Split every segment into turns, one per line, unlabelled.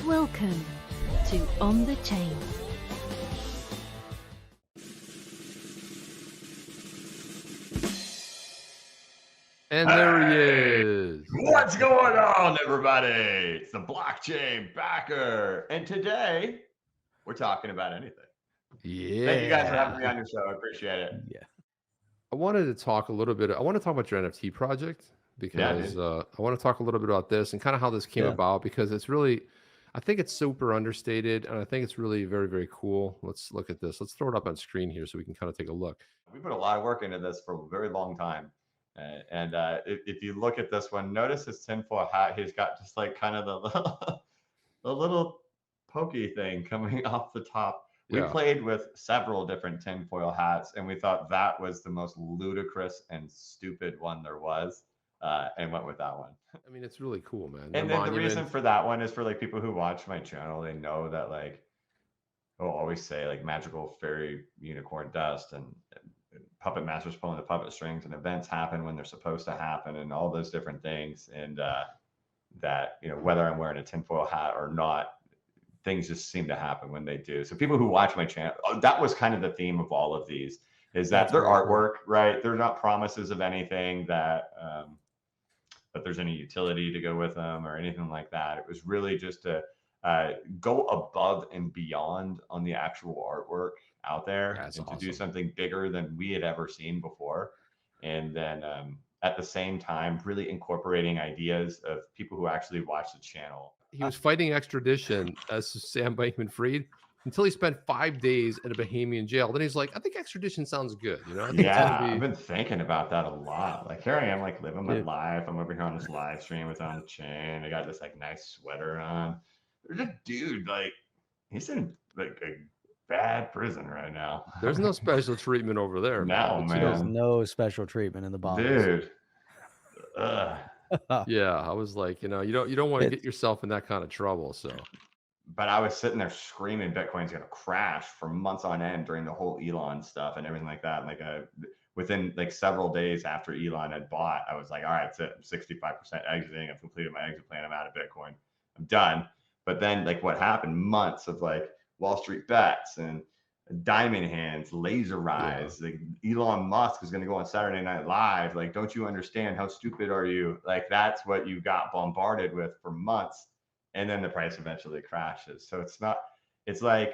Welcome to On the Chain.
And there he is.
What's going on, everybody? It's the blockchain backer. And today we're talking about anything.
Yeah.
Thank you guys for having me on your show. I appreciate it.
Yeah.
I wanted to talk a little bit. I want to talk about your NFT project because I want to talk a little bit about this and kind of how this came about, because it's really, I think it's super understated, and I think it's really very, very cool. Let's look at this. Let's throw it up on screen here so we can kind of take a look.
We put a lot of work into this for a very long time. If you look at this one, notice his tinfoil hat. He's got just like kind of the little pokey thing coming off the top. We played with several different tinfoil hats, and we thought that was the most ludicrous and stupid one there was, and went with that one.
I mean, it's really cool, man.
And then the reason for that one is for like people who watch my channel, they know that like I'll always say like magical fairy unicorn dust and puppet masters pulling the puppet strings, and events happen when they're supposed to happen, and all those different things. And that, you know, whether I'm wearing a tinfoil hat or not, things just seem to happen when they do. So people who watch my channel, that was kind of the theme of all of these, is that they're artwork, right? They're not promises of anything that there's any utility to go with them or anything like that. It was really just to go above and beyond on the actual artwork out there. That's awesome. To do something bigger than we had ever seen before. And then at the same time, really incorporating ideas of people who actually watch the channel.
He was fighting extradition as Sam Bankman-Fried until he spent 5 days in a Bahamian jail. Then he's like, I think extradition sounds good. You know?
I've been thinking about that a lot. Like here I am, like living my life. I'm over here on this live stream with On the Chain. I got this like nice sweater on. There's a dude, like he's in like a bad prison right now.
There's no special treatment over there.
No, man.
There's no special treatment in the box.
Dude.
Yeah, I was like, you know, you don't want to get yourself in that kind of trouble. So,
but I was sitting there screaming Bitcoin's gonna crash for months on end during the whole Elon stuff and everything like that. And like within like several days after Elon had bought, I was like, all right, it's at 65% exiting. I've completed my exit plan. I'm out of Bitcoin. I'm done. But then like what happened? Months of like Wall Street bets and Diamond Hands, Laser Eyes, like Elon Musk is going to go on Saturday Night Live. Like, don't you understand? How stupid are you? Like, that's what you got bombarded with for months. And then the price eventually crashes. So it's like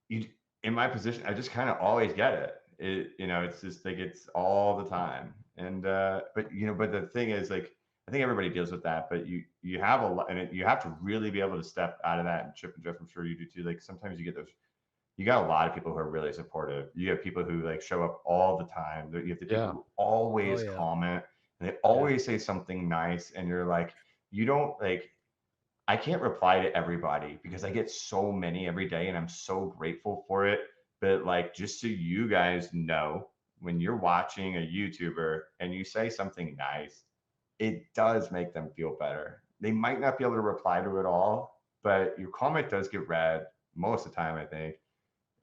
you, in my position, I just kind of always get it. You know, it's just like, it's all the time. And, but the thing is like, I think everybody deals with that, but you have a lot, and you have to really be able to step out of that. And Chip and Jeff, I'm sure you do too. Like sometimes you get those. You got a lot of people who are really supportive. You have people who like show up all the time. You have the people who always comment, and they always say something nice. And you're like, you don't like, I can't reply to everybody because I get so many every day, and I'm so grateful for it. But like, just so you guys know, when you're watching a YouTuber and you say something nice, it does make them feel better. They might not be able to reply to it all, but your comment does get read most of the time, I think.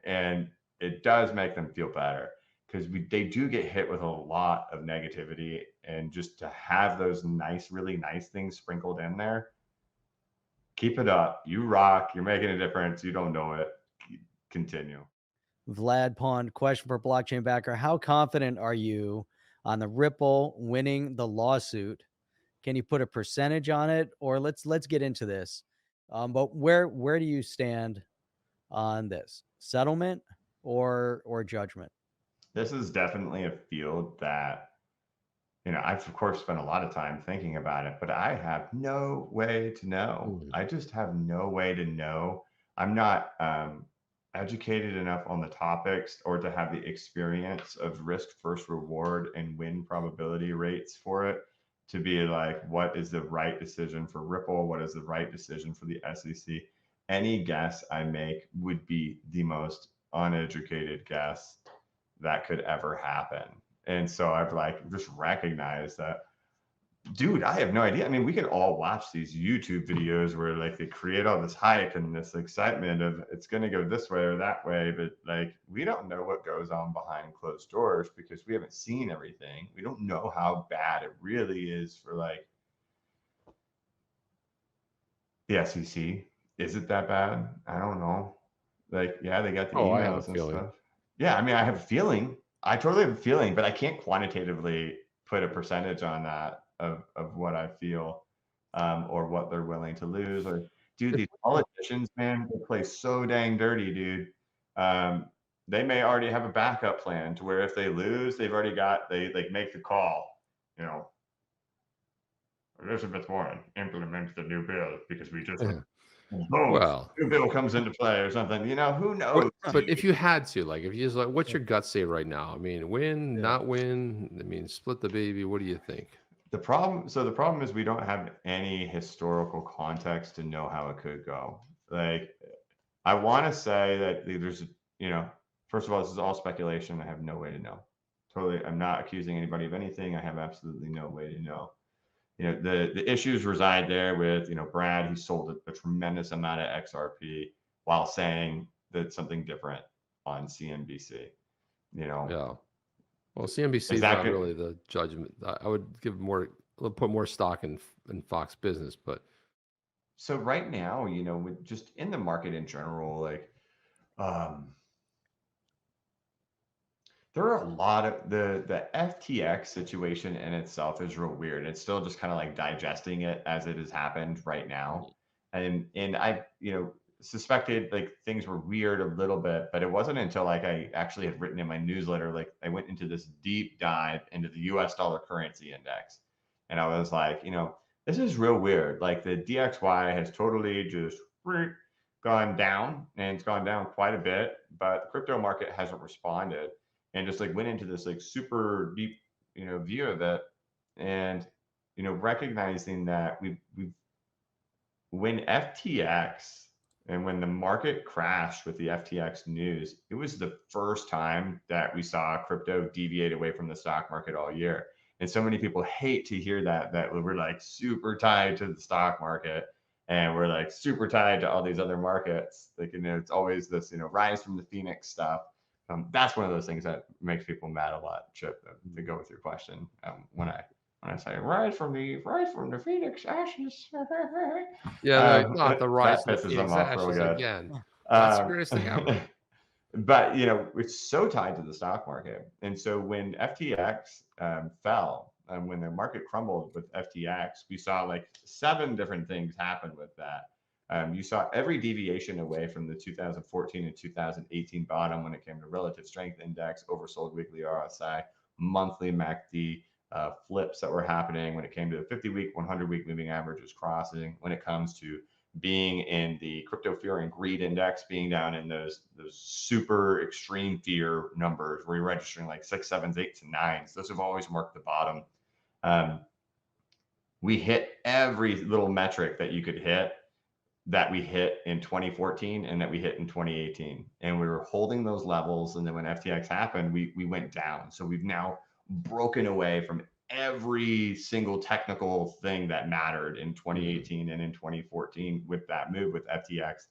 And it does make them feel better because they do get hit with a lot of negativity, and just to have those nice, really nice things sprinkled in there, keep it up. You rock. You're making a difference. You don't know it. Continue.
Vlad Pond, question for blockchain backer. How confident are you on the Ripple winning the lawsuit? Can you put a percentage on it? Or let's get into this. But where do you stand on this? Settlement or judgment?
This is definitely a field that, you know, I've of course spent a lot of time thinking about it, but I have no way to know. I just have no way to know. I'm not educated enough on the topics or to have the experience of risk versus reward and win probability rates for it to be like, what is the right decision for Ripple? What is the right decision for the SEC? Any guess I make would be the most uneducated guess that could ever happen. And so I've like just recognized that, dude, I have no idea. I mean, we can all watch these YouTube videos where like they create all this hype and this excitement of it's going to go this way or that way, but like we don't know what goes on behind closed doors because we haven't seen everything. We don't know how bad it really is for like the SEC. Is it that bad? I don't know. Like, yeah, they got the
Oh, I have a
emails and
feeling.
stuff. Yeah, I mean, I have a feeling. I totally have a feeling, but I can't quantitatively put a percentage on that of what I feel, or what they're willing to lose. Or, dude, these politicians, man, they play so dang dirty, dude. They may already have a backup plan to where if they lose, they've already got, they like make the call, you know, Elizabeth Warren implement the new bill because we just boom,
Well,
new bill comes into play or something. You know, who knows?
but if you had to, like, if you just like, what's your gut say right now? I mean, win,
Yeah.
not win. I mean, split the baby. What do you think?
The problem is we don't have any historical context to know how it could go. Like, I want to say that there's, you know, first of all, this is all speculation. I have no way to know. Totally, I'm not accusing anybody of anything. I have absolutely no way to know. You know, the issues reside there with, you know, Brad. He sold a tremendous amount of XRP while saying that something different on CNBC. You know,
Yeah. Well, CNBC
is
is
that
not
good?
really the judgment. I would give more, would put more stock in Fox Business, but
So right now, you know, with just in the market in general, like, um, there are a lot of the FTX situation in itself is real weird. It's still just kind of like digesting it as it has happened right now. And I, you know, suspected like things were weird a little bit, but it wasn't until like I actually had written in my newsletter, like I went into this deep dive into the US dollar currency index. And I was like, you know, this is real weird. Like the DXY has totally just gone down, and it's gone down quite a bit, but the crypto market hasn't responded, and just like went into this like super deep, you know, view of it. And, you know, recognizing that we've when FTX and when the market crashed with the FTX news, it was the first time that we saw crypto deviate away from the stock market all year. And so many people hate to hear that we're like super tied to the stock market and we're like super tied to all these other markets. Like, you know, it's always this, you know, rise from the Phoenix stuff. That's one of those things that makes people mad a lot, Chip, to go with your question. When I say rise from the Phoenix ashes,
yeah, no, not the rise
that
of the
pisses them
Phoenix
off real
Ashes
good.
again. That's the
Um,
greatest thing ever.
but you know, it's so tied to the stock market, and so when FTX fell, and when the market crumbled with FTX, we saw like 7 different things happen with that. You saw every deviation away from the 2014 and 2018 bottom when it came to relative strength index, oversold weekly RSI, monthly MACD, flips that were happening when it came to the 50-week, 100-week moving averages crossing, when it comes to being in the crypto fear and greed index, being down in those super extreme fear numbers where you're registering like 6, 7s, 8s, and 9s. Those have always marked the bottom. We hit every little metric that you could hit that we hit in 2014 and that we hit in 2018. And we were holding those levels. And then when FTX happened, we went down. So we've now broken away from every single technical thing that mattered in 2018 and in 2014 with that move with FTX.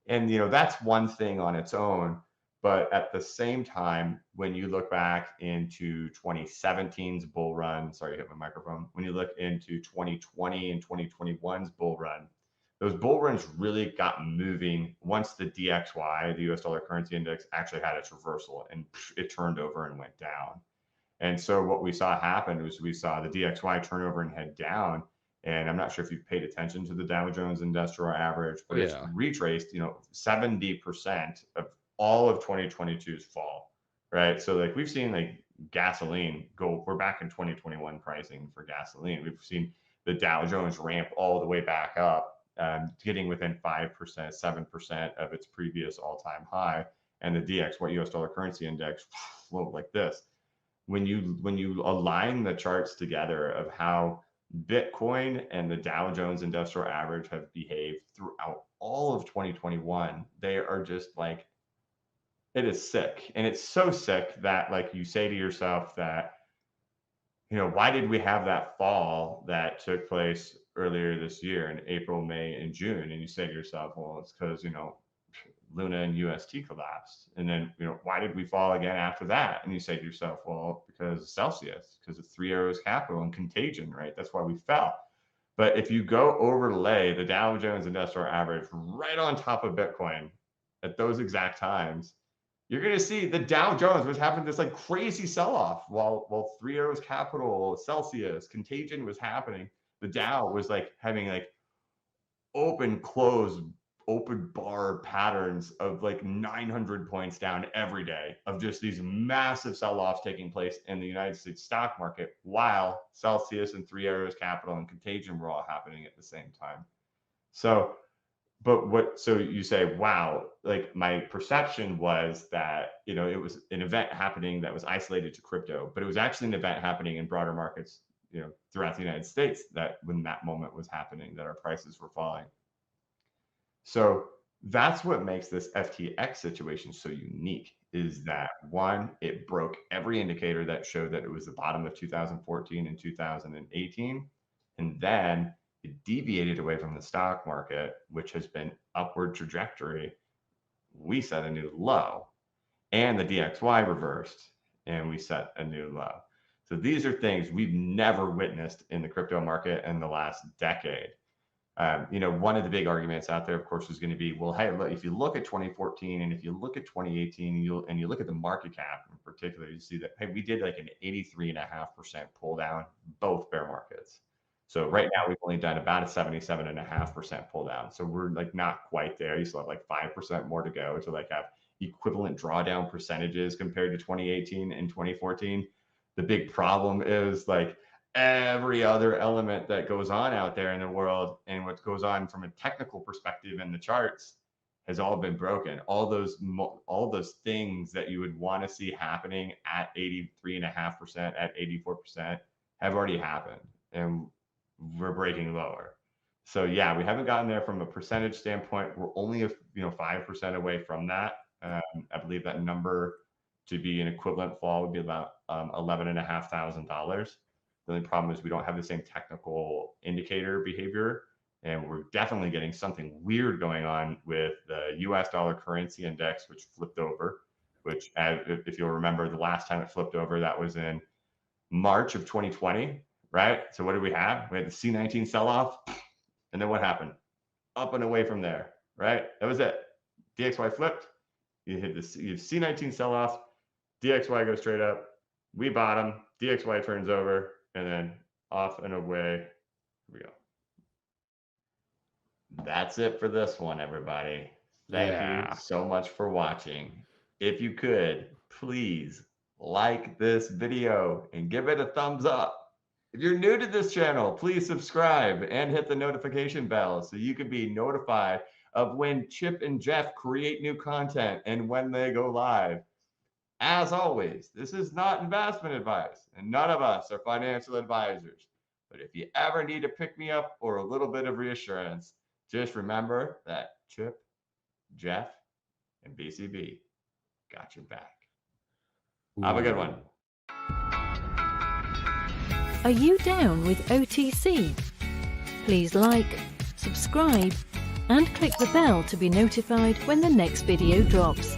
And, you know, that's one thing on its own. But at the same time, when you look back into 2017's bull run, sorry, I hit my microphone. When you look into 2020 and 2021's bull run, those bull runs really got moving once the DXY, the US dollar currency index, actually had its reversal and it turned over and went down. And so what we saw happen was we saw the DXY turn over and head down. And I'm not sure if you've paid attention to the Dow Jones Industrial Average, but it's
Yeah.
retraced, you know, 70% of all of 2022's fall, right? So like we've seen like gasoline go, we're back in 2021 pricing for gasoline. We've seen the Dow Jones ramp all the way back up, getting within 5%, 7% of its previous all-time high. And the DXY US dollar currency index flowed like this. When you align the charts together of how Bitcoin and the Dow Jones Industrial Average have behaved throughout all of 2021, they are just like, it is sick. And it's so sick that like you say to yourself that, you know, why did we have that fall that took place earlier this year in April, May, and June? And you say to yourself, well, it's because, you know, Luna and UST collapsed. And then, you know, why did we fall again after that? And you say to yourself, well, because Celsius, because of Three Arrows Capital and Contagion, right? That's why we fell. But if you go overlay the Dow Jones Industrial Average right on top of Bitcoin at those exact times, you're going to see the Dow Jones was having this like crazy sell-off while Three Arrows Capital, Celsius, Contagion was happening. The Dow was like having like open bar patterns of like 900 points down every day of just these massive sell-offs taking place in the United States stock market, while Celsius and Three Arrows Capital and Contagion were all happening at the same time. So you say, wow, like my perception was that, you know, it was an event happening that was isolated to crypto, but it was actually an event happening in broader markets, you know, throughout the United States, that when that moment was happening, that our prices were falling. So that's what makes this FTX situation so unique, is that one, it broke every indicator that showed that it was the bottom of 2014 and 2018. And then it deviated away from the stock market, which has been upward trajectory. We set a new low, and the DXY reversed and we set a new low. So these are things we've never witnessed in the crypto market in the last decade. You know, one of the big arguments out there, of course, is going to be, well, hey, look, if you look at 2014 and if you look at 2018 and you look at the market cap in particular, you see that, hey, we did like an 83.5% pull down, both bear markets. So right now we've only done about a 77.5% pull down. So we're like not quite there. You still have like 5% more to go to like have equivalent drawdown percentages compared to 2018 and 2014. The big problem is like every other element that goes on out there in the world and what goes on from a technical perspective in the charts has all been broken. All those things that you would want to see happening at 83.5%, at 84% have already happened, and we're breaking lower. So yeah, we haven't gotten there from a percentage standpoint. We're only 5% away from that. I believe that number to be an equivalent fall would be about $11,500. The only problem is we don't have the same technical indicator behavior, and we're definitely getting something weird going on with the US dollar currency index, which flipped over, which, if you'll remember, the last time it flipped over, that was in March of 2020, right? So what did we have? We had the C19 sell-off, and then what happened? Up and away from there, right? That was it. DXY flipped. You hit the C19 sell-off, DXY goes straight up, we bottom, DXY turns over, and then off and away we go. That's it for this one, everybody. Thank you so much for watching. If you could, please like this video and give it a thumbs up. If you're new to this channel, please subscribe and hit the notification bell so you can be notified of when Chip and Jeff create new content and when they go live. As always, this is not investment advice, and none of us are financial advisors. But if you ever need to pick me up or a little bit of reassurance, just remember that Chip, Jeff, and BCB got your back. Have a good one.
Are you down with OTC? Please like, subscribe, and click the bell to be notified when the next video drops.